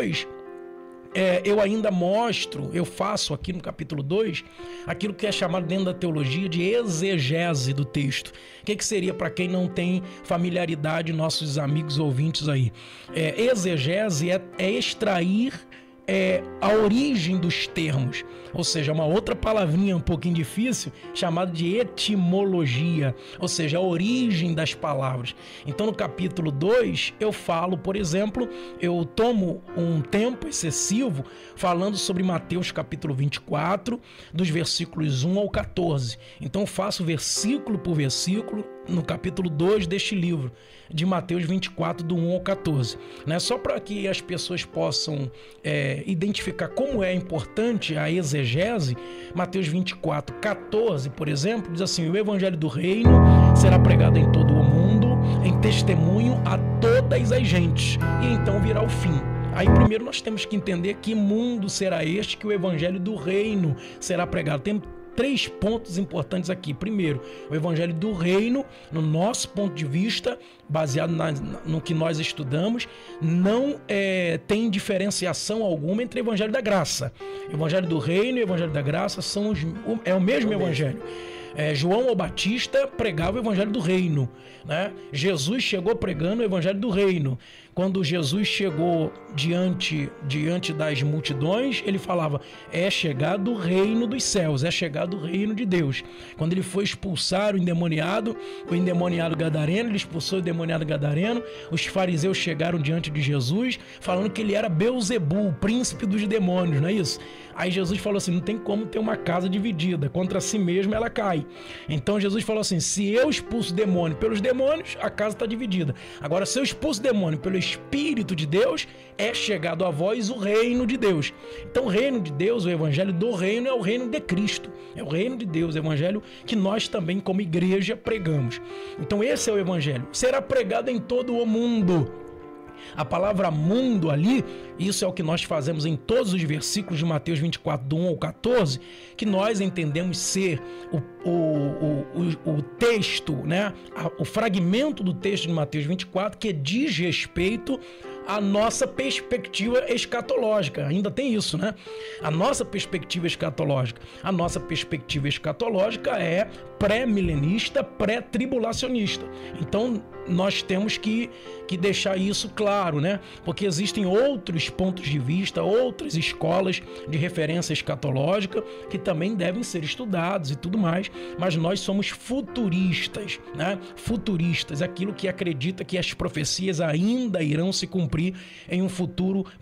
2, eu ainda mostro, eu faço aqui no capítulo 2, aquilo que é chamado dentro da teologia de exegese do texto. O que seria, para quem não tem familiaridade, nossos amigos ouvintes aí? Exegese é extrair a origem dos termos, ou seja, uma outra palavrinha um pouquinho difícil, chamada de etimologia, ou seja, a origem das palavras. Então, no capítulo 2, eu falo, por exemplo, eu tomo um tempo excessivo falando sobre Mateus capítulo 24, dos versículos 1 ao 14. Então, eu faço versículo por versículo no capítulo 2 deste livro, de Mateus 24, do 1 ao 14. Né? Só para que as pessoas possam identificar como é importante a exegese, Mateus 24, 14, por exemplo, diz assim: o evangelho do reino será pregado em todo o mundo, em testemunho a todas as gentes, e então virá o fim. Aí primeiro nós temos que entender que mundo será este que o evangelho do reino será pregado. Tem 3 pontos importantes aqui. Primeiro, o evangelho do reino, no nosso ponto de vista, baseado no que nós estudamos, não tem diferenciação alguma entre o evangelho da graça. O evangelho do reino e o evangelho da graça é o mesmo evangelho. João o Batista pregava o evangelho do reino, né? Jesus chegou pregando o evangelho do reino. Quando Jesus chegou diante das multidões, ele falava: é chegado o reino dos céus, é chegado o reino de Deus. Quando ele foi expulsar o endemoniado gadareno, ele expulsou o endemoniado gadareno. Os fariseus chegaram diante de Jesus falando que ele era Beelzebul, o príncipe dos demônios, não é isso? Aí Jesus falou assim: não tem como ter uma casa dividida, contra si mesmo ela cai. Então Jesus falou assim: se eu expulso demônio pelos demônios, a casa está dividida. Agora, se eu expulso demônio pelo Espírito de Deus, é chegado a vós o reino de Deus. Então o reino de Deus, o evangelho do reino, é o reino de Cristo, é o reino de Deus, é o evangelho que nós também como igreja pregamos. Então esse é o evangelho, será pregado em todo o mundo. A palavra mundo ali, isso é o que nós fazemos em todos os versículos de Mateus 24, do 1 ao 14, que nós entendemos ser o texto, né? O fragmento do texto de Mateus 24 que diz respeito à nossa perspectiva escatológica. Ainda tem isso, né? A nossa perspectiva escatológica. A nossa perspectiva escatológica é pré-milenista, pré-tribulacionista. Então, nós temos que deixar isso claro, né? Porque existem outros pontos de vista, outras escolas de referência escatológica que também devem ser estudados e tudo mais, mas nós somos futuristas, né? Futuristas, aquilo que acredita que as profecias ainda irão se cumprir em um futuro próximo.